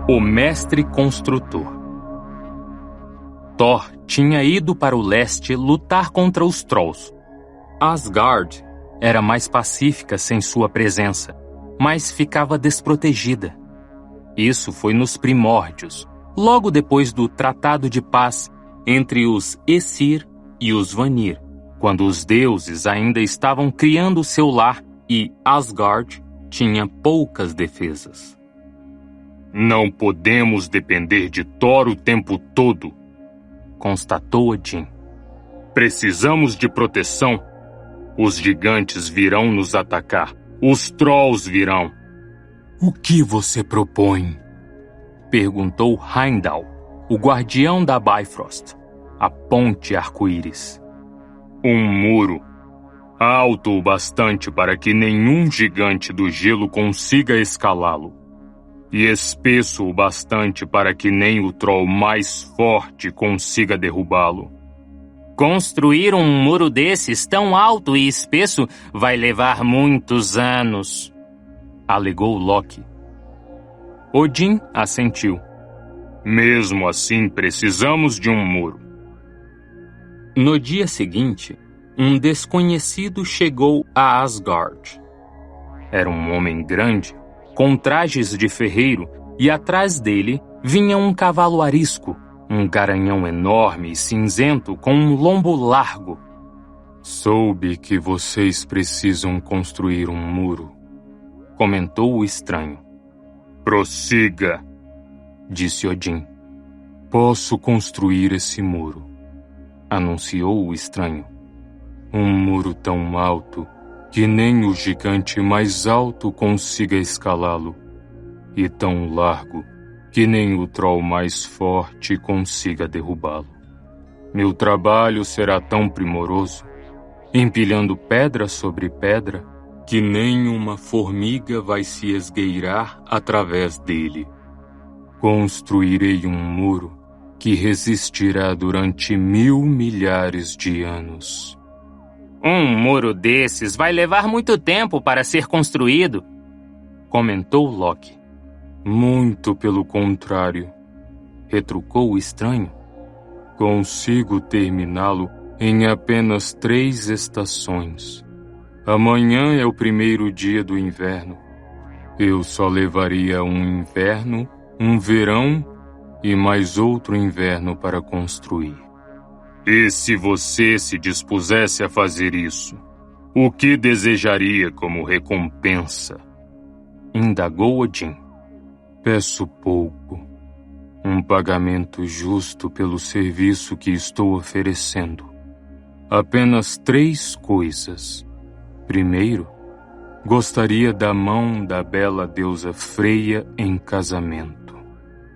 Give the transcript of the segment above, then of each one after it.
O mestre construtor. Thor tinha ido para o leste lutar contra os Trolls. Asgard era mais pacífica sem sua presença, mas ficava desprotegida. Isso foi nos primórdios, logo depois do Tratado de Paz entre os Aesir e os Vanir, quando os deuses ainda estavam criando seu lar e Asgard tinha poucas defesas. Não podemos depender de Thor o tempo todo, constatou Odin. Precisamos de proteção. Os gigantes virão nos atacar. Os Trolls virão. O que você propõe? Perguntou Heimdall, o guardião da Bifrost, a ponte arco-íris. Um muro, alto o bastante para que nenhum gigante do gelo consiga escalá-lo, e espesso o bastante para que nem o troll mais forte consiga derrubá-lo. Construir um muro desses tão alto e espesso vai levar muitos anos, alegou Loki. Odin assentiu. Mesmo assim, precisamos de um muro. No dia seguinte, um desconhecido chegou a Asgard. Era um homem grande, com trajes de ferreiro, e atrás dele vinha um cavalo arisco, um garanhão enorme e cinzento com um lombo largo. Soube que vocês precisam construir um muro, comentou o estranho. Prossiga, disse Odin. Posso construir esse muro, anunciou o estranho. Um muro tão alto que nem o gigante mais alto consiga escalá-lo, e tão largo que nem o troll mais forte consiga derrubá-lo. Meu trabalho será tão primoroso, empilhando pedra sobre pedra, que nem uma formiga vai se esgueirar através dele. Construirei um muro que resistirá durante 1000 milhares de anos. Um muro desses vai levar muito tempo para ser construído, comentou Loki. Muito pelo contrário, retrucou o estranho. Consigo terminá-lo em apenas 3 estações. Amanhã é o primeiro dia do inverno. Eu só levaria um inverno, um verão e mais outro inverno para construir. E se você se dispusesse a fazer isso, o que desejaria como recompensa? Indagou Odin. Peço pouco. Um pagamento justo pelo serviço que estou oferecendo. Apenas 3 coisas. Primeiro, gostaria da mão da bela deusa Freya em casamento.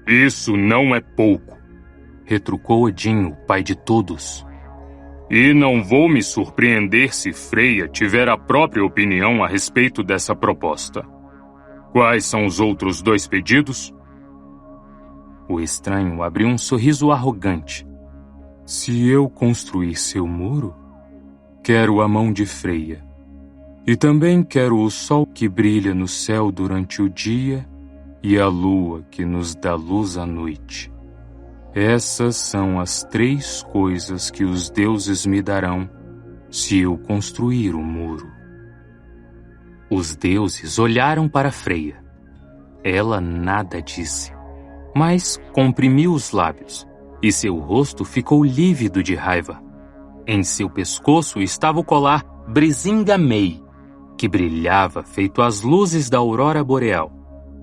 Isso não é pouco, retrucou Odin, o pai de todos. E não vou me surpreender se Freya tiver a própria opinião a respeito dessa proposta. Quais são os outros 2 pedidos? O estranho abriu um sorriso arrogante. Se eu construir seu muro, quero a mão de Freya. E também quero o sol que brilha no céu durante o dia e a lua que nos dá luz à noite. Essas são as 3 coisas que os deuses me darão se eu construir o muro. Os deuses olharam para Freya. Ela nada disse, mas comprimiu os lábios, e seu rosto ficou lívido de raiva. Em seu pescoço estava o colar Brisinga Mei, que brilhava feito as luzes da aurora boreal,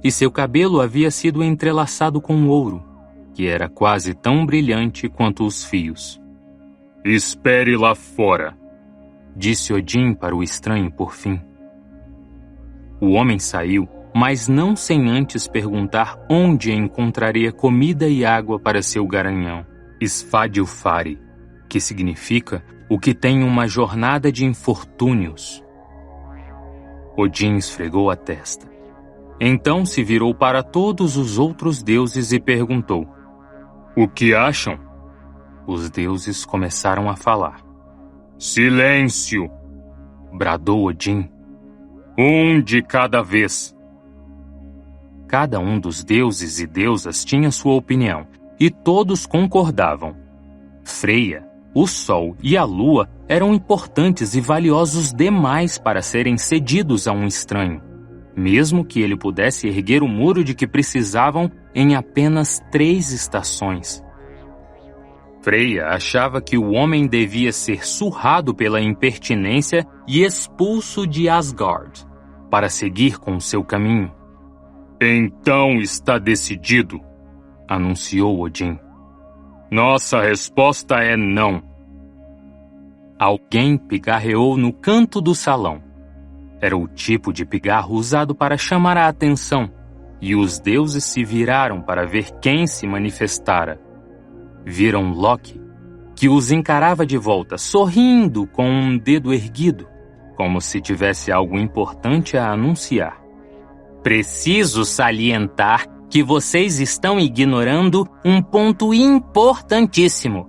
e seu cabelo havia sido entrelaçado com ouro, que era quase tão brilhante quanto os fios. Espere lá fora, disse Odin para o estranho por fim. O homem saiu, mas não sem antes perguntar onde encontraria comida e água para seu garanhão, Svadilfari, que significa o que tem uma jornada de infortúnios. Odin esfregou a testa. Então se virou para todos os outros deuses e perguntou: O que acham? Os deuses começaram a falar. Silêncio! Bradou Odin. Um de cada vez. Cada um dos deuses e deusas tinha sua opinião, e todos concordavam. Freia, o Sol e a Lua eram importantes e valiosos demais para serem cedidos a um estranho, mesmo que ele pudesse erguer o muro de que precisavam em apenas 3 estações. Freia achava que o homem devia ser surrado pela impertinência e expulso de Asgard, para seguir com seu caminho. Então está decidido, anunciou Odin. Nossa resposta é não. Alguém pigarreou no canto do salão. Era o tipo de pigarro usado para chamar a atenção, e os deuses se viraram para ver quem se manifestara. Viram Loki, que os encarava de volta, sorrindo com um dedo erguido, como se tivesse algo importante a anunciar. Preciso salientar que vocês estão ignorando um ponto importantíssimo.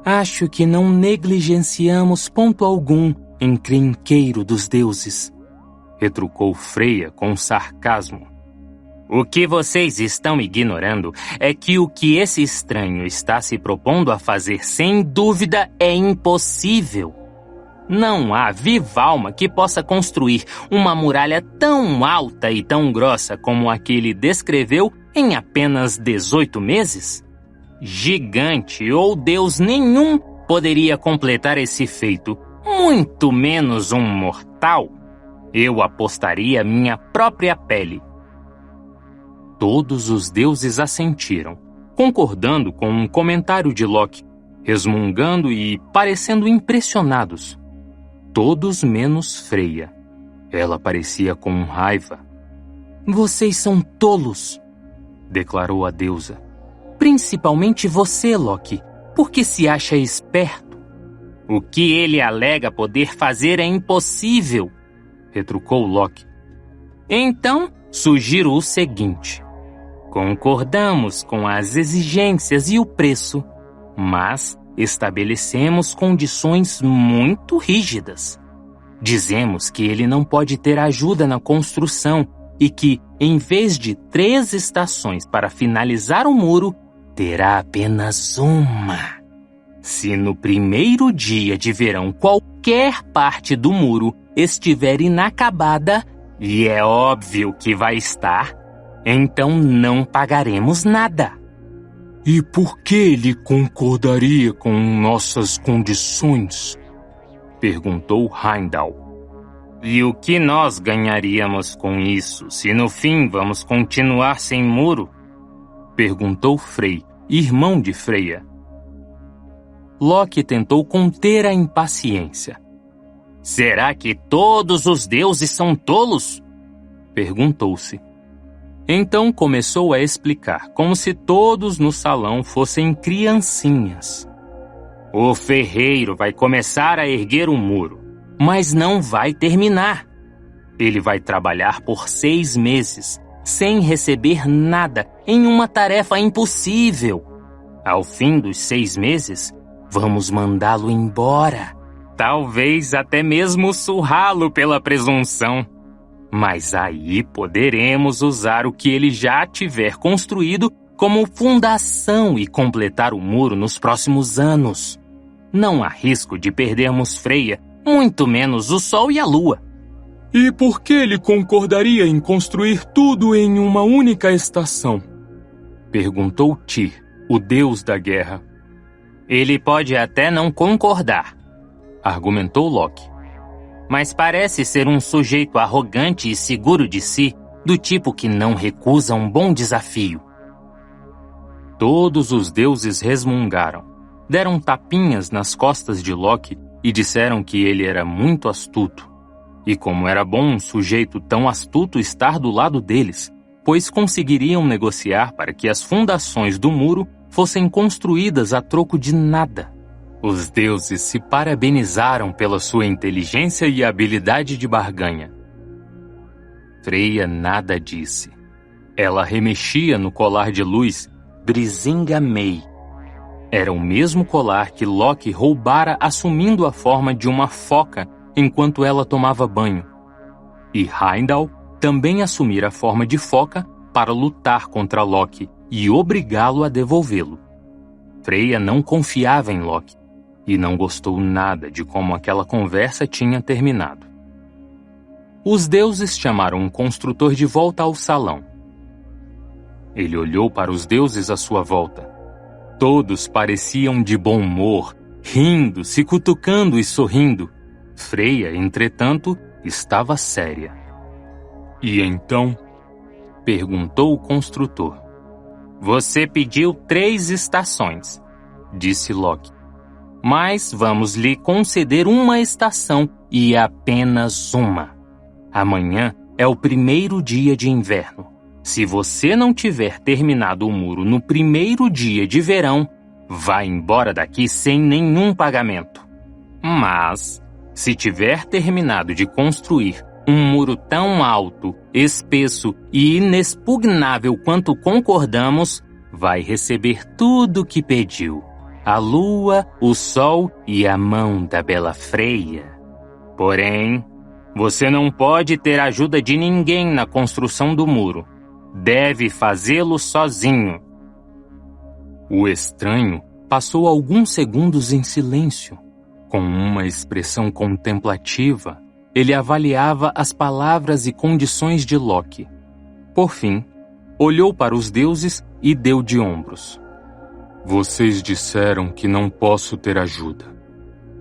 Acho que não negligenciamos ponto algum, encrenqueiro dos deuses, retrucou Freia com sarcasmo. O que vocês estão ignorando é que o que esse estranho está se propondo a fazer sem dúvida é impossível. Não há viva alma que possa construir uma muralha tão alta e tão grossa como a que ele descreveu em apenas 18 meses. Gigante ou deus nenhum poderia completar esse feito, muito menos um mortal. Eu apostaria minha própria pele. Todos os deuses assentiram, concordando com um comentário de Loki, resmungando e parecendo impressionados. Todos menos Freia. Ela parecia com raiva. Vocês são tolos, declarou a deusa. Principalmente você, Loki, porque se acha esperto. O que ele alega poder fazer é impossível, retrucou Loki. Então, sugiro o seguinte. Concordamos com as exigências e o preço, mas estabelecemos condições muito rígidas. Dizemos que ele não pode ter ajuda na construção e que, em vez de 3 estações para finalizar o muro, terá apenas uma. Se no primeiro dia de verão qualquer parte do muro estiver inacabada, e é óbvio que vai estar, então não pagaremos nada. E por que ele concordaria com nossas condições? Perguntou Heimdall. E o que nós ganharíamos com isso, se no fim vamos continuar sem muro? Perguntou Frey, irmão de Freia. Loki tentou conter a impaciência. Será que todos os deuses são tolos? Perguntou-se. Então começou a explicar, como se todos no salão fossem criancinhas. O ferreiro vai começar a erguer um muro, mas não vai terminar. Ele vai trabalhar por 6 meses, sem receber nada, em uma tarefa impossível. Ao fim dos 6 meses, vamos mandá-lo embora. Talvez até mesmo surrá-lo pela presunção. Mas aí poderemos usar o que ele já tiver construído como fundação e completar o muro nos próximos anos. Não há risco de perdermos Freia, muito menos o Sol e a Lua. E por que ele concordaria em construir tudo em uma única estação? Perguntou Tyr, o deus da guerra. Ele pode até não concordar, argumentou Loki. Mas parece ser um sujeito arrogante e seguro de si, do tipo que não recusa um bom desafio. Todos os deuses resmungaram, deram tapinhas nas costas de Loki e disseram que ele era muito astuto. E como era bom um sujeito tão astuto estar do lado deles, pois conseguiriam negociar para que as fundações do muro fossem construídas a troco de nada. Os deuses se parabenizaram pela sua inteligência e habilidade de barganha. Freia nada disse. Ela remexia no colar de luz Brisinga Mei. Era o mesmo colar que Loki roubara assumindo a forma de uma foca enquanto ela tomava banho. E Heimdall também assumira a forma de foca para lutar contra Loki e obrigá-lo a devolvê-lo. Freya não confiava em Loki e não gostou nada de como aquela conversa tinha terminado. Os deuses chamaram um construtor de volta ao salão. Ele olhou para os deuses à sua volta. Todos pareciam de bom humor, rindo, se cutucando e sorrindo. Freya, entretanto, estava séria. E então? Perguntou o construtor. Você pediu 3 estações, disse Loki. mas vamos lhe conceder uma estação e apenas uma. Amanhã é o primeiro dia de inverno. Se você não tiver terminado o muro no primeiro dia de verão, vá embora daqui sem nenhum pagamento. Mas, se tiver terminado de construir um muro tão alto, espesso e inexpugnável quanto concordamos, vai receber tudo o que pediu: a lua, o sol e a mão da bela Freya. Porém, você não pode ter ajuda de ninguém na construção do muro. Deve fazê-lo sozinho. O estranho passou alguns segundos em silêncio. Com uma expressão contemplativa, ele avaliava as palavras e condições de Loki. Por fim, olhou para os deuses e deu de ombros. Vocês disseram que não posso ter ajuda,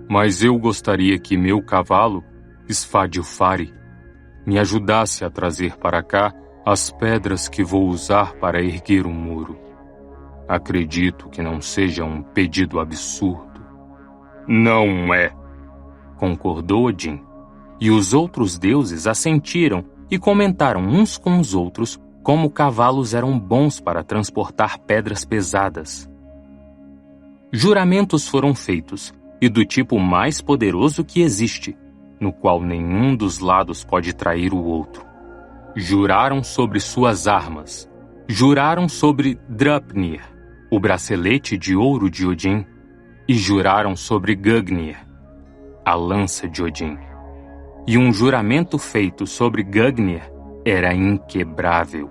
mas eu gostaria que meu cavalo, Svadilfari, me ajudasse a trazer para cá as pedras que vou usar para erguer o muro. Acredito que não seja um pedido absurdo. Não é, concordou Odin. E os outros deuses assentiram e comentaram uns com os outros como cavalos eram bons para transportar pedras pesadas. Juramentos foram feitos, e do tipo mais poderoso que existe, no qual nenhum dos lados pode trair o outro. Juraram sobre suas armas. Juraram sobre Draupnir, o bracelete de ouro de Odin, e juraram sobre Gungnir, a lança de Odin. E um juramento feito sobre Gungnir era inquebrável.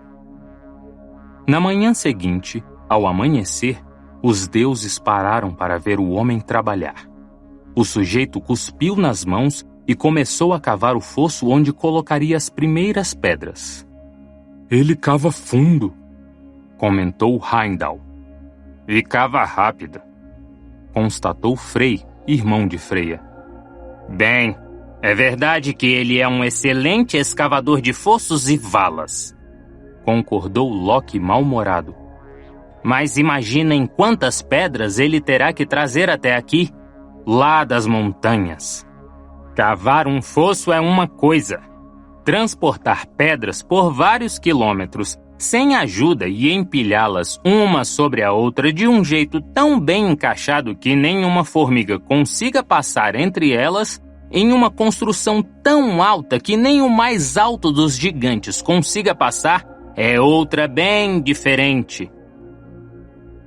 Na manhã seguinte, ao amanhecer, os deuses pararam para ver o homem trabalhar. O sujeito cuspiu nas mãos e começou a cavar o fosso onde colocaria as primeiras pedras. Ele cava fundo, comentou Heimdall. E cava rápido, constatou Frey, irmão de Freya. Bem, é verdade que ele é um excelente escavador de fossos e valas, concordou Loki mal-humorado. Mas imaginem quantas pedras ele terá que trazer até aqui, lá das montanhas. Cavar um fosso é uma coisa. Transportar pedras por vários quilômetros sem ajuda e empilhá-las uma sobre a outra de um jeito tão bem encaixado que nenhuma formiga consiga passar entre elas, em uma construção tão alta que nem o mais alto dos gigantes consiga passar, é outra bem diferente.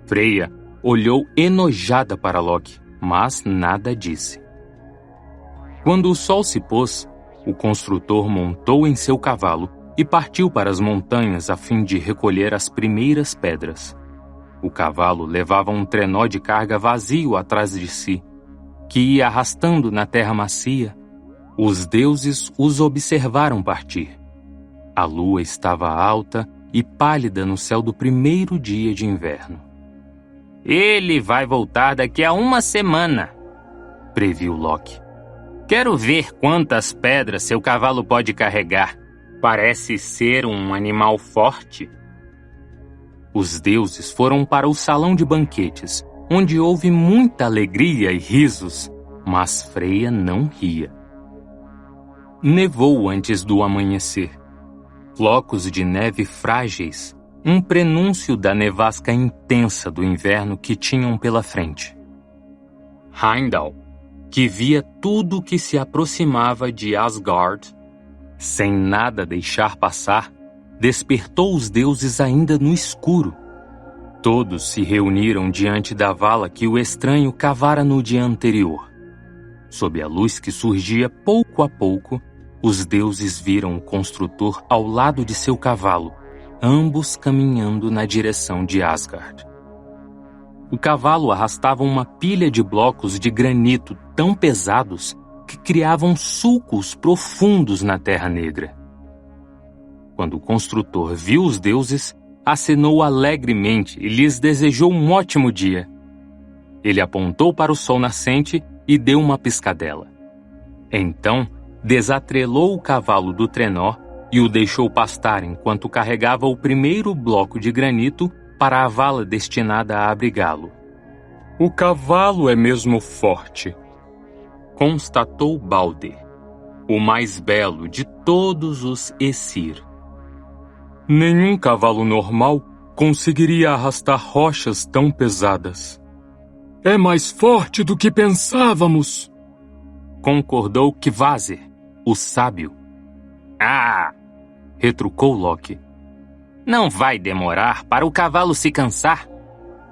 Freya olhou enojada para Loki, mas nada disse. Quando o sol se pôs, o construtor montou em seu cavalo e partiu para as montanhas a fim de recolher as primeiras pedras. O cavalo levava um trenó de carga vazio atrás de si, que ia arrastando na terra macia. Os deuses os observaram partir. A lua estava alta e pálida no céu do primeiro dia de inverno. Ele vai voltar daqui a uma semana, previu Loki. Quero ver quantas pedras seu cavalo pode carregar. Parece ser um animal forte. Os deuses foram para o salão de banquetes, onde houve muita alegria e risos, mas Freya não ria. Nevou antes do amanhecer. Flocos de neve frágeis, um prenúncio da nevasca intensa do inverno que tinham pela frente. Heimdall, que via tudo o que se aproximava de Asgard, sem nada deixar passar, despertou os deuses ainda no escuro. Todos se reuniram diante da vala que o estranho cavara no dia anterior. Sob a luz que surgia pouco a pouco, os deuses viram o construtor ao lado de seu cavalo, ambos caminhando na direção de Asgard. O cavalo arrastava uma pilha de blocos de granito tão pesados que criavam sulcos profundos na Terra Negra. Quando o construtor viu os deuses, acenou alegremente e lhes desejou um ótimo dia. Ele apontou para o sol nascente e deu uma piscadela. Então, desatrelou o cavalo do trenó e o deixou pastar enquanto carregava o primeiro bloco de granito para a vala destinada a abrigá-lo. O cavalo é mesmo forte, constatou Balder, o mais belo de todos os Aesir. Nenhum cavalo normal conseguiria arrastar rochas tão pesadas. É mais forte do que pensávamos, concordou Kvasir, o sábio. Ah! Retrucou Loki. Não vai demorar para o cavalo se cansar.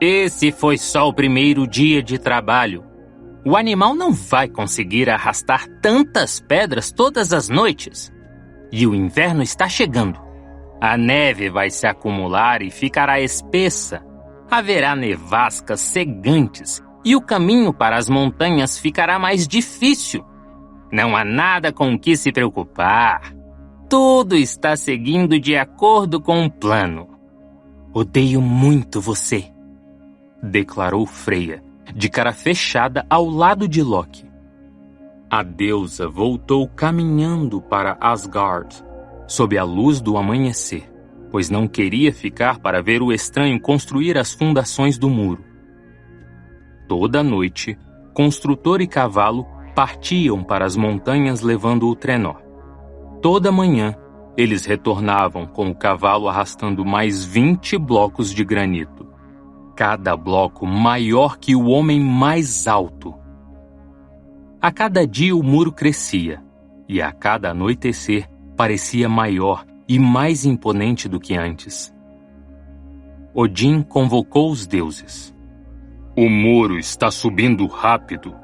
Esse foi só o primeiro dia de trabalho. O animal não vai conseguir arrastar tantas pedras todas as noites. E o inverno está chegando. A neve vai se acumular e ficará espessa. Haverá nevascas cegantes e o caminho para as montanhas ficará mais difícil. Não há nada com o que se preocupar. Tudo está seguindo de acordo com o plano. Odeio muito você, declarou Freya, de cara fechada ao lado de Loki. A deusa voltou caminhando para Asgard, sob a luz do amanhecer, pois não queria ficar para ver o estranho construir as fundações do muro. Toda noite, construtor e cavalo partiam para as montanhas levando o trenó. Toda manhã, eles retornavam com o cavalo arrastando mais 20 blocos de granito, cada bloco maior que o homem mais alto. A cada dia o muro crescia, e a cada anoitecer parecia maior e mais imponente do que antes. Odin convocou os deuses. O muro está subindo rápido,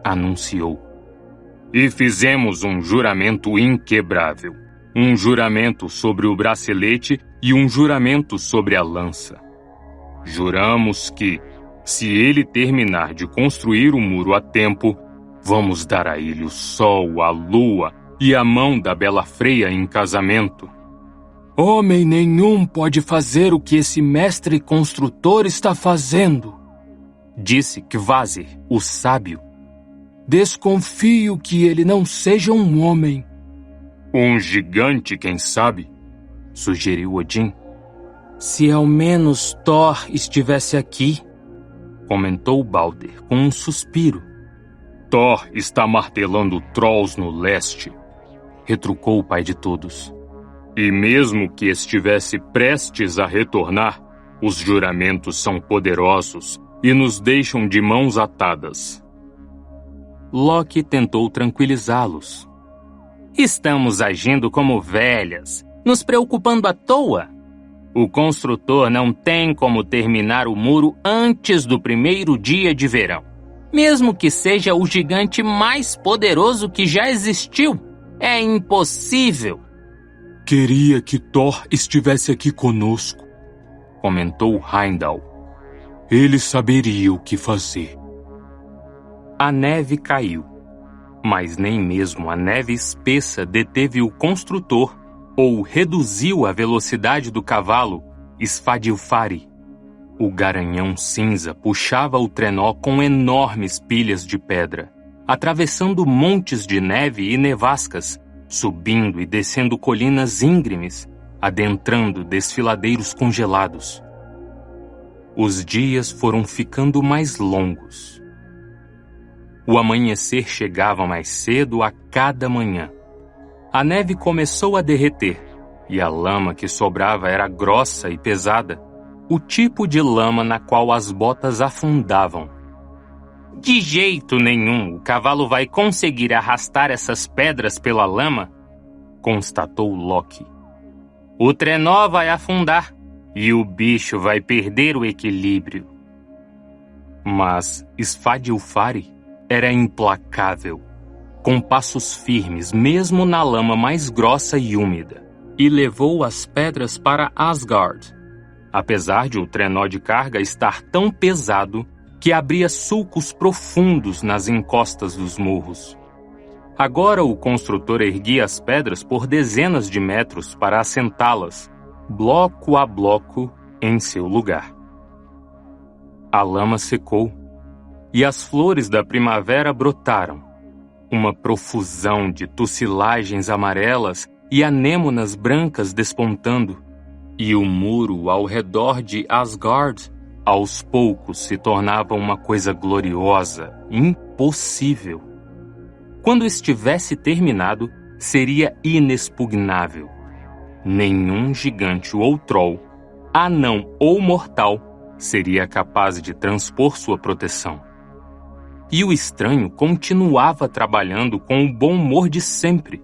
anunciou. E fizemos um juramento inquebrável. Um juramento sobre o bracelete e um juramento sobre a lança. Juramos que, se ele terminar de construir o muro a tempo, vamos dar a ele o sol, a lua e a mão da bela Freya em casamento. Homem nenhum pode fazer o que esse mestre construtor está fazendo, disse Kvasir, o sábio. Desconfio que ele não seja um homem. Um gigante, quem sabe? Sugeriu Odin. Se ao menos Thor estivesse aqui, comentou Balder com um suspiro. Thor está martelando trolls no leste, retrucou o pai de todos. E mesmo que estivesse prestes a retornar, os juramentos são poderosos e nos deixam de mãos atadas. Loki tentou tranquilizá-los. Estamos agindo como velhas, nos preocupando à toa. O construtor não tem como terminar o muro antes do primeiro dia de verão. Mesmo que seja o gigante mais poderoso que já existiu. É impossível. Queria que Thor estivesse aqui conosco, comentou Heimdall. Ele saberia o que fazer. A neve caiu, mas nem mesmo a neve espessa deteve o construtor ou reduziu a velocidade do cavalo Svadilfari. O garanhão cinza puxava o trenó com enormes pilhas de pedra, atravessando montes de neve e nevascas, subindo e descendo colinas íngremes, adentrando desfiladeiros congelados. Os dias foram ficando mais longos. O amanhecer chegava mais cedo a cada manhã. A neve começou a derreter, e a lama que sobrava era grossa e pesada, o tipo de lama na qual as botas afundavam. De jeito nenhum o cavalo vai conseguir arrastar essas pedras pela lama, constatou Loki. O trenó vai afundar, e o bicho vai perder o equilíbrio. Mas Svadilfari era implacável, com passos firmes mesmo na lama mais grossa e úmida, e levou as pedras para Asgard, apesar de o trenó de carga estar tão pesado que abria sulcos profundos nas encostas dos morros. Agora o construtor erguia as pedras por dezenas de metros para assentá-las, bloco a bloco, em seu lugar. A lama secou e as flores da primavera brotaram, uma profusão de tucilagens amarelas e anêmonas brancas despontando, e o muro ao redor de Asgard, aos poucos, se tornava uma coisa gloriosa, impossível. Quando estivesse terminado, seria inexpugnável. Nenhum gigante ou troll, anão ou mortal, seria capaz de transpor sua proteção. E o estranho continuava trabalhando com o bom humor de sempre.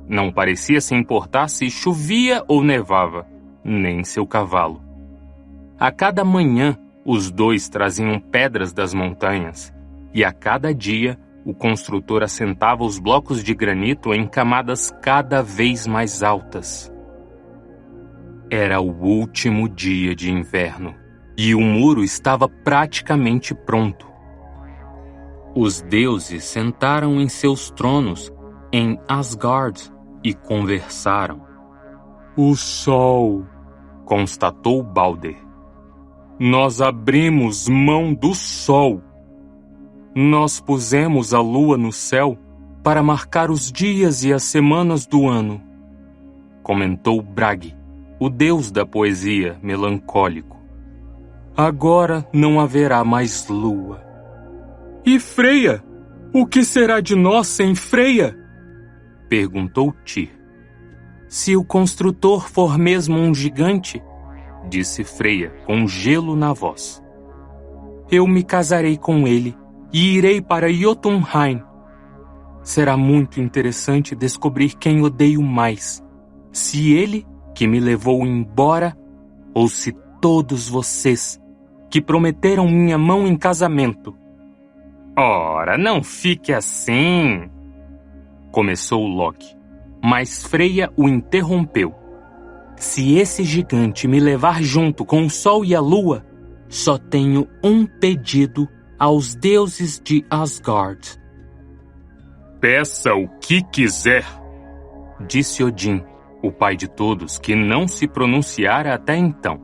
Não parecia se importar se chovia ou nevava, nem seu cavalo. A cada manhã, os dois traziam pedras das montanhas, e a cada dia, o construtor assentava os blocos de granito em camadas cada vez mais altas. Era o último dia de inverno, e o muro estava praticamente pronto. Os deuses sentaram em seus tronos em Asgard e conversaram. O sol, constatou Balder. Nós abrimos mão do sol. Nós pusemos a lua no céu para marcar os dias e as semanas do ano, comentou Bragi, o deus da poesia melancólico. Agora não haverá mais lua. E Freya? O que será de nós sem Freya? Perguntou Tyr. Se o construtor for mesmo um gigante, disse Freya com gelo na voz, eu me casarei com ele e irei para Jotunheim. Será muito interessante descobrir quem odeio mais, se ele, que me levou embora, ou se todos vocês, que prometeram minha mão em casamento. Ora, não fique assim, começou Loki, mas Freya o interrompeu. Se esse gigante me levar junto com o sol e a lua, só tenho um pedido aos deuses de Asgard. Peça o que quiser, disse Odin, o pai de todos, que não se pronunciara até então.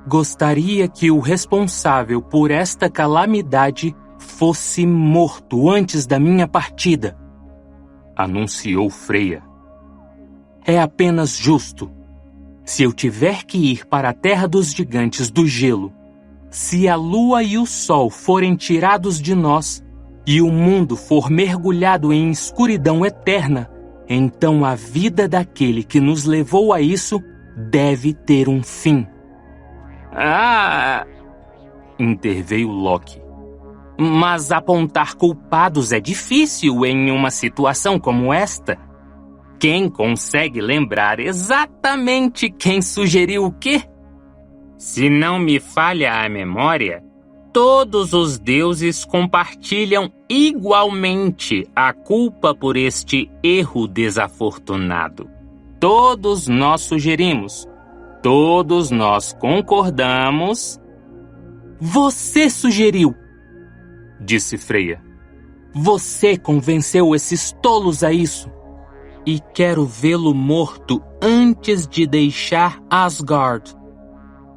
Gostaria que o responsável por esta calamidade fosse morto antes da minha partida, anunciou Freya. É apenas justo. Se eu tiver que ir para a terra dos gigantes do gelo, se a lua e o sol forem tirados de nós, e o mundo for mergulhado em escuridão eterna, então a vida daquele que nos levou a isso deve ter um fim. Interveio Loki. Mas apontar culpados é difícil em uma situação como esta. Quem consegue lembrar exatamente quem sugeriu o quê? Se não me falha a memória, todos os deuses compartilham igualmente a culpa por este erro desafortunado. Todos nós sugerimos, todos nós concordamos. Você sugeriu, disse Freya. Você convenceu esses tolos a isso. E quero vê-lo morto antes de deixar Asgard.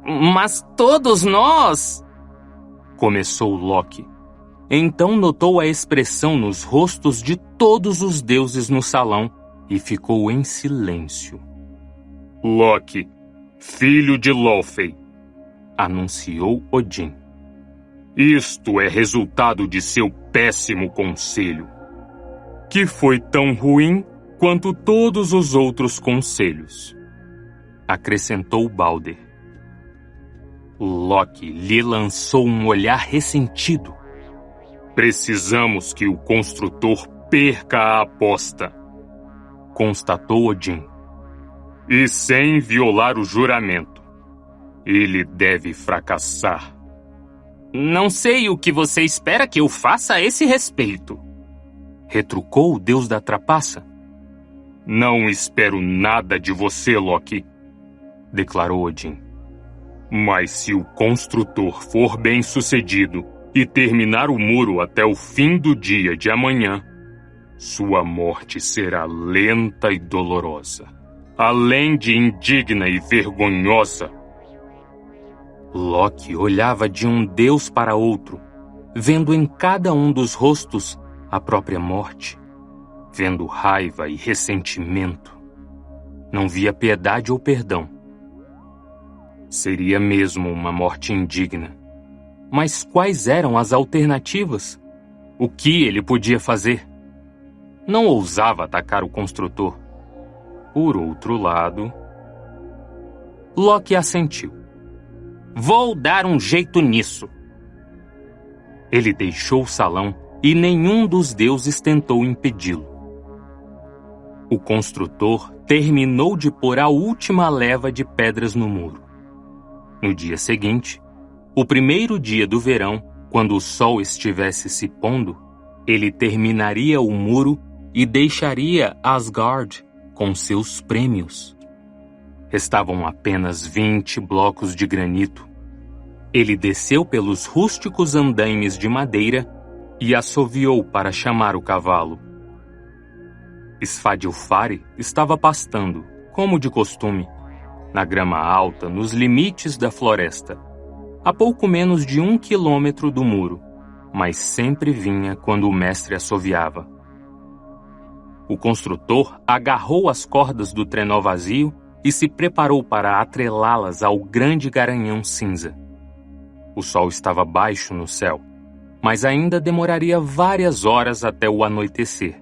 Mas todos nós... começou Loki. Então notou a expressão nos rostos de todos os deuses no salão e ficou em silêncio. Loki, filho de Laufey, anunciou Odin. Isto é resultado de seu péssimo conselho, que foi tão ruim quanto todos os outros conselhos, acrescentou Balder. Loki lhe lançou um olhar ressentido. Precisamos que o construtor perca a aposta, constatou Odin. E sem violar o juramento. Ele deve fracassar. Não sei o que você espera que eu faça a esse respeito, retrucou o deus da trapaça. Não espero nada de você, Loki, declarou Odin. Mas se o construtor for bem-sucedido e terminar o muro até o fim do dia de amanhã, sua morte será lenta e dolorosa, além de indigna e vergonhosa. Loki olhava de um deus para outro, vendo em cada um dos rostos a própria morte, vendo raiva e ressentimento. Não via piedade ou perdão. Seria mesmo uma morte indigna. Mas quais eram as alternativas? O que ele podia fazer? Não ousava atacar o construtor. Por outro lado, Loki assentiu. Vou dar um jeito nisso. Ele deixou o salão e nenhum dos deuses tentou impedi-lo. O construtor terminou de pôr a última leva de pedras no muro. No dia seguinte, o primeiro dia do verão, quando o sol estivesse se pondo, ele terminaria o muro e deixaria Asgard com seus prêmios. Restavam apenas 20 blocos de granito. Ele desceu pelos rústicos andaimes de madeira e assoviou para chamar o cavalo. Svadilfari estava pastando, como de costume, na grama alta, nos limites da floresta, a pouco menos de 1 quilômetro do muro, mas sempre vinha quando o mestre assoviava. O construtor agarrou as cordas do trenó vazio e se preparou para atrelá-las ao grande garanhão cinza. O sol estava baixo no céu, mas ainda demoraria várias horas até o anoitecer,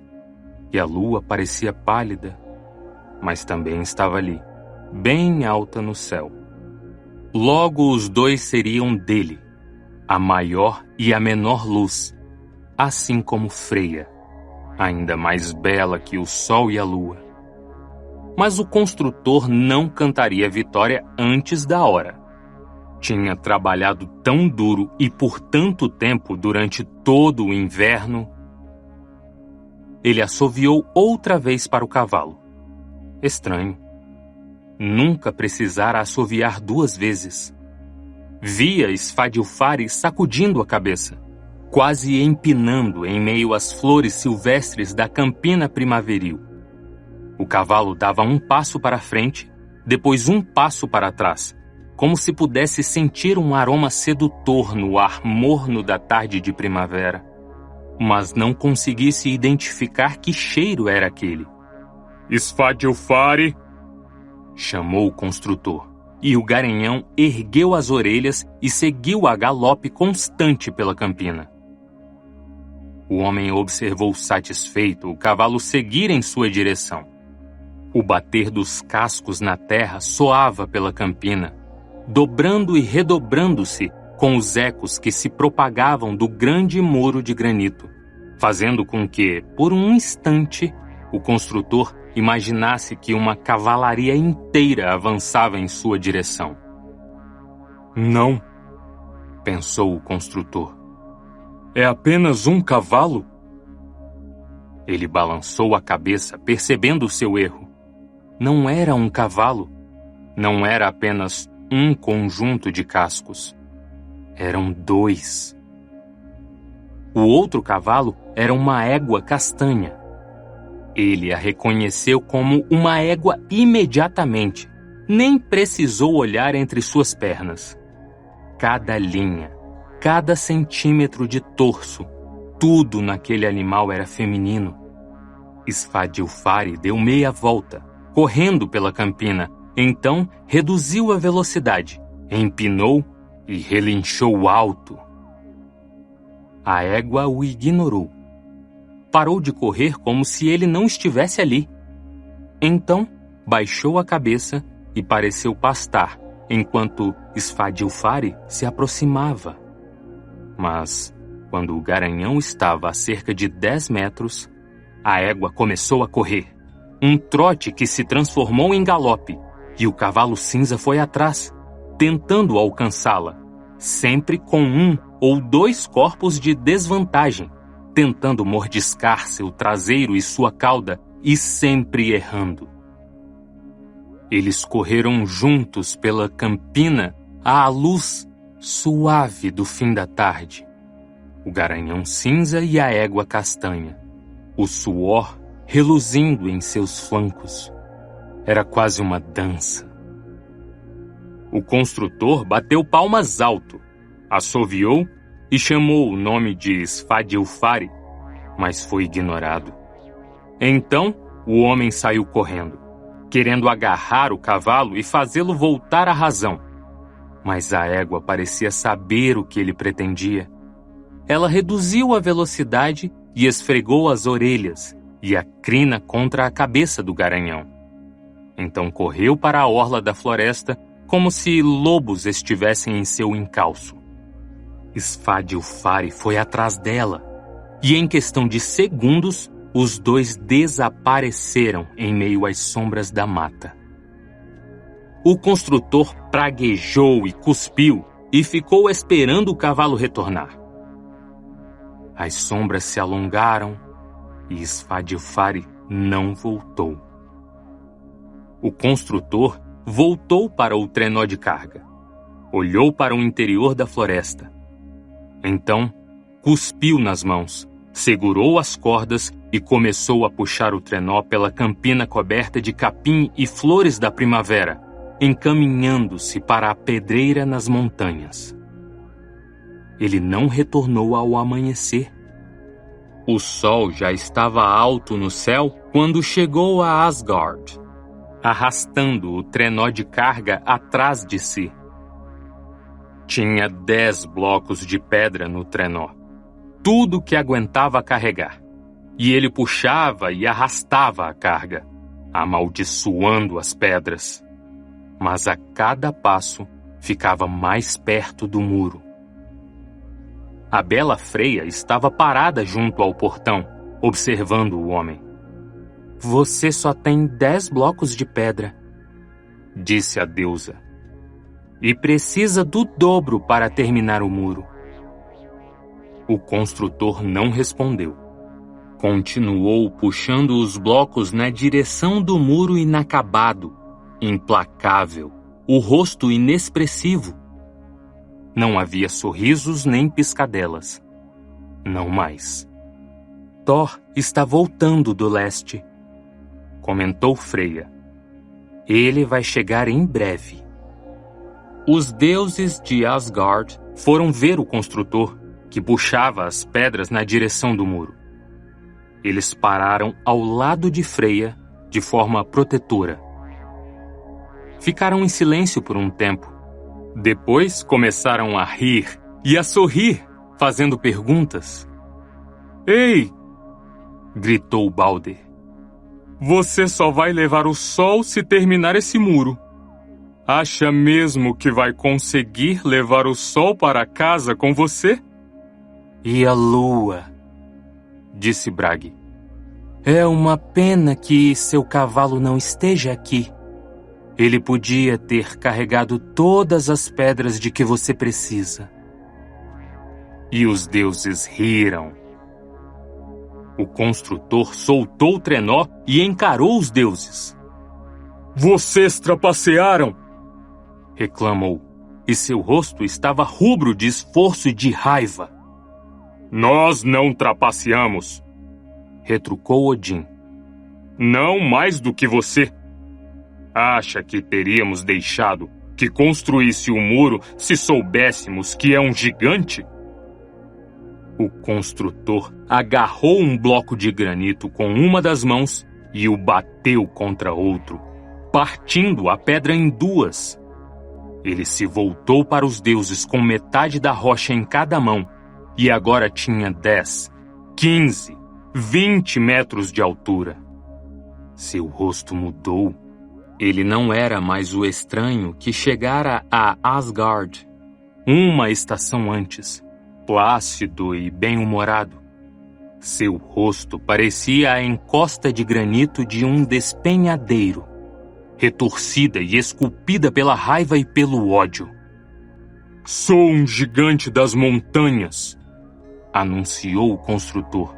e a lua parecia pálida, mas também estava ali, bem alta no céu. Logo os dois seriam dele, a maior e a menor luz, assim como Freya, ainda mais bela que o sol e a lua. Mas o construtor não cantaria vitória antes da hora. Tinha trabalhado tão duro e por tanto tempo durante todo o inverno. Ele assoviou outra vez para o cavalo. Estranho. Nunca precisara assoviar 2 vezes. Via Svadilfari sacudindo a cabeça, quase empinando em meio às flores silvestres da campina primaveril. O cavalo dava 1 passo para frente, depois 1 passo para trás, como se pudesse sentir um aroma sedutor no ar morno da tarde de primavera, mas não conseguisse identificar que cheiro era aquele. Svadilfari! Chamou o construtor, e o garanhão ergueu as orelhas e seguiu a galope constante pela campina. O homem observou satisfeito o cavalo seguir em sua direção. O bater dos cascos na terra soava pela campina, dobrando e redobrando-se com os ecos que se propagavam do grande muro de granito, fazendo com que, por um instante, o construtor imaginasse que uma cavalaria inteira avançava em sua direção. Não, pensou o construtor. É apenas um cavalo? Ele balançou a cabeça, percebendo seu erro. Não era um cavalo. Não era apenas um conjunto de cascos. Eram 2. O outro cavalo era uma égua castanha. Ele a reconheceu como uma égua imediatamente. Nem precisou olhar entre suas pernas. Cada linha, cada centímetro de torso, tudo naquele animal era feminino. Svadilfari deu meia volta, correndo pela campina. Então reduziu a velocidade, empinou e relinchou alto. A égua o ignorou. Parou de correr como se ele não estivesse ali. Então, baixou a cabeça e pareceu pastar, enquanto Svadilfari se aproximava. Mas, quando o garanhão estava a cerca de 10 metros, a égua começou a correr. Um trote que se transformou em galope, e o cavalo cinza foi atrás, tentando alcançá-la, sempre com 1 ou 2 corpos de desvantagem, tentando mordiscar seu traseiro e sua cauda e sempre errando. Eles correram juntos pela campina à luz suave do fim da tarde. O garanhão cinza e a égua castanha. O suor reluzindo em seus flancos. Era quase uma dança. O construtor bateu palmas alto, assoviou e chamou o nome de Svadilfari, mas foi ignorado. Então, o homem saiu correndo, querendo agarrar o cavalo e fazê-lo voltar à razão. Mas a égua parecia saber o que ele pretendia. Ela reduziu a velocidade e esfregou as orelhas e a crina contra a cabeça do garanhão. Então correu para a orla da floresta como se lobos estivessem em seu encalço. Svadilfari foi atrás dela e em questão de segundos os dois desapareceram em meio às sombras da mata. O construtor praguejou e cuspiu e ficou esperando o cavalo retornar. As sombras se alongaram e Svadilfari não voltou. O construtor voltou para o trenó de carga. Olhou para o interior da floresta. Então, cuspiu nas mãos, segurou as cordas e começou a puxar o trenó pela campina coberta de capim e flores da primavera, encaminhando-se para a pedreira nas montanhas. Ele não retornou ao amanhecer. O sol já estava alto no céu quando chegou a Asgard, arrastando o trenó de carga atrás de si. Tinha 10 blocos de pedra no trenó, tudo que aguentava carregar, e ele puxava e arrastava a carga, amaldiçoando as pedras. Mas a cada passo ficava mais perto do muro. A bela Freia estava parada junto ao portão, observando o homem. Você só tem 10 blocos de pedra, disse a deusa, e precisa do dobro para terminar o muro. O construtor não respondeu. Continuou puxando os blocos na direção do muro inacabado, implacável, o rosto inexpressivo. Não havia sorrisos nem piscadelas. Não mais. Thor está voltando do leste, comentou Freia. Ele vai chegar em breve. Os deuses de Asgard foram ver o construtor, que puxava as pedras na direção do muro. Eles pararam ao lado de Freia, de forma protetora. Ficaram em silêncio por um tempo. Depois começaram a rir e a sorrir, fazendo perguntas. Ei! Gritou Balder. Você só vai levar o sol se terminar esse muro. Acha mesmo que vai conseguir levar o sol para casa com você? E a lua, disse Bragi. É uma pena que seu cavalo não esteja aqui. Ele podia ter carregado todas as pedras de que você precisa. E os deuses riram. O construtor soltou o trenó e encarou os deuses. Vocês trapacearam! Reclamou, e seu rosto estava rubro de esforço e de raiva. Nós não trapaceamos, retrucou Odin. Não mais do que você. Acha que teríamos deixado que construísse o muro se soubéssemos que é um gigante? O construtor agarrou um bloco de granito com uma das mãos e o bateu contra outro, partindo a pedra em duas. Ele se voltou para os deuses com metade da rocha em cada mão e agora tinha 10, 15, 20 metros de altura. Seu rosto mudou. Ele não era mais o estranho que chegara a Asgard uma estação antes, plácido e bem-humorado. Seu rosto parecia a encosta de granito de um despenhadeiro, retorcida e esculpida pela raiva e pelo ódio. Sou um gigante das montanhas, anunciou o construtor.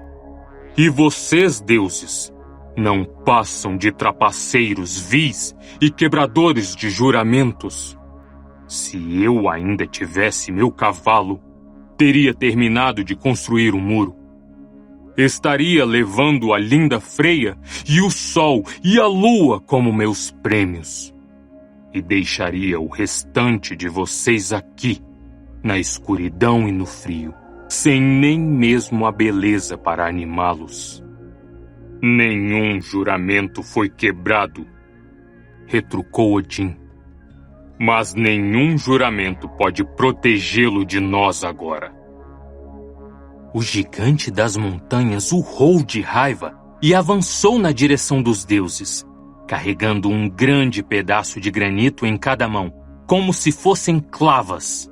E vocês, deuses, Não passam de trapaceiros vis e quebradores de juramentos. Se eu ainda tivesse meu cavalo, teria terminado de construir o muro. Estaria levando a linda Freia e o sol e a lua como meus prêmios. E deixaria o restante de vocês aqui, na escuridão e no frio, sem nem mesmo a beleza para animá-los. Nenhum juramento foi quebrado, retrucou Odin. Mas nenhum juramento pode protegê-lo de nós agora. O gigante das montanhas urrou de raiva e avançou na direção dos deuses, carregando um grande pedaço de granito em cada mão, como se fossem clavas.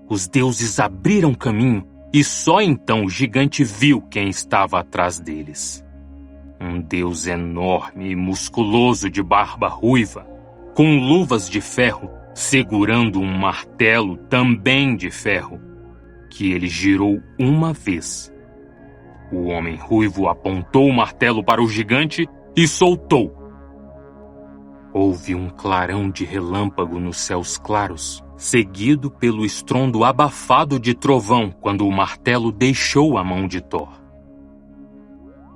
Os deuses abriram caminho e só então o gigante viu quem estava atrás deles. Um deus enorme e musculoso de barba ruiva, com luvas de ferro, segurando um martelo também de ferro, que ele girou uma vez. O homem ruivo apontou o martelo para o gigante e soltou. Houve um clarão de relâmpago nos céus claros, seguido pelo estrondo abafado de trovão quando o martelo deixou a mão de Thor.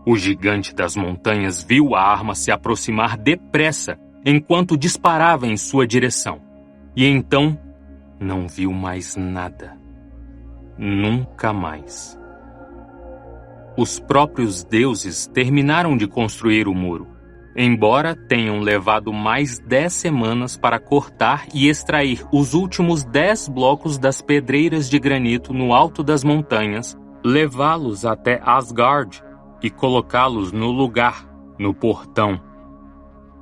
O gigante das montanhas viu a arma se aproximar depressa enquanto disparava em sua direção. E então não viu mais nada. Nunca mais. Os próprios deuses terminaram de construir o muro, embora tenham levado mais 10 semanas para cortar e extrair os últimos 10 blocos das pedreiras de granito no alto das montanhas, levá-los até Asgard e colocá-los no lugar, no portão.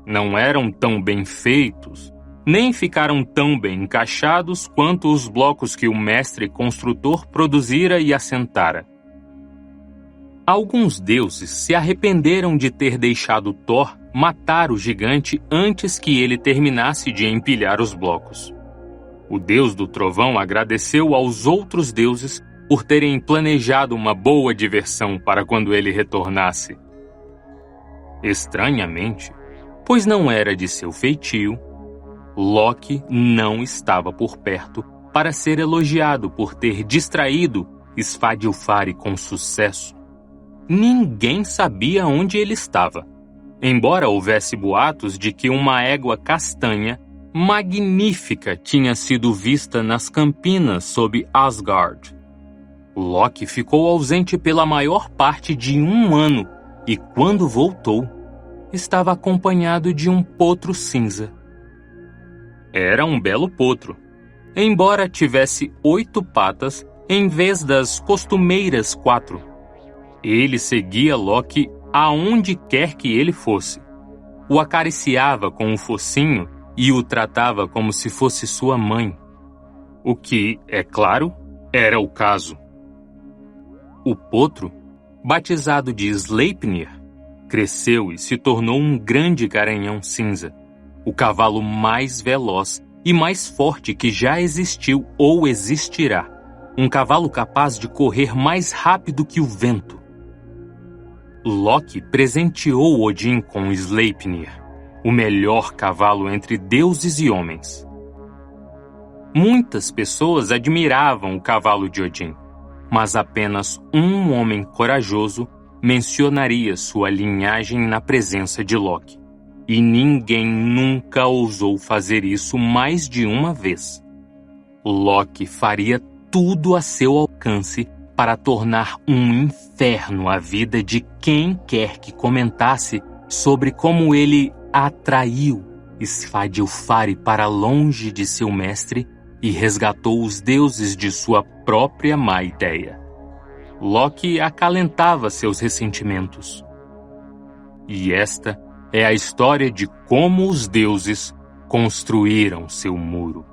Não eram tão bem feitos, nem ficaram tão bem encaixados quanto os blocos que o mestre construtor produzira e assentara. Alguns deuses se arrependeram de ter deixado Thor matar o gigante antes que ele terminasse de empilhar os blocos. O deus do trovão agradeceu aos outros deuses por terem planejado uma boa diversão para quando ele retornasse. Estranhamente, pois não era de seu feitio, Loki não estava por perto para ser elogiado por ter distraído Svadilfari com sucesso. Ninguém sabia onde ele estava, embora houvesse boatos de que uma égua castanha magnífica tinha sido vista nas campinas sob Asgard. Loki ficou ausente pela maior parte de 1 ano e, quando voltou, estava acompanhado de um potro cinza. Era um belo potro, embora tivesse 8 patas em vez das costumeiras 4. Ele seguia Loki aonde quer que ele fosse. O acariciava com um focinho e o tratava como se fosse sua mãe. O que, é claro, era o caso. O potro, batizado de Sleipnir, cresceu e se tornou um grande garanhão cinza, o cavalo mais veloz e mais forte que já existiu ou existirá. Um cavalo capaz de correr mais rápido que o vento. Loki presenteou Odin com Sleipnir, o melhor cavalo entre deuses e homens. Muitas pessoas admiravam o cavalo de Odin, mas apenas um homem corajoso mencionaria sua linhagem na presença de Loki. E ninguém nunca ousou fazer isso mais de uma vez. Loki faria tudo a seu alcance para tornar um inferno a vida de quem quer que comentasse sobre como ele atraiu Svadilfari para longe de seu mestre e resgatou os deuses de sua própria má ideia. Loki acalentava seus ressentimentos. E esta é a história de como os deuses construíram seu muro.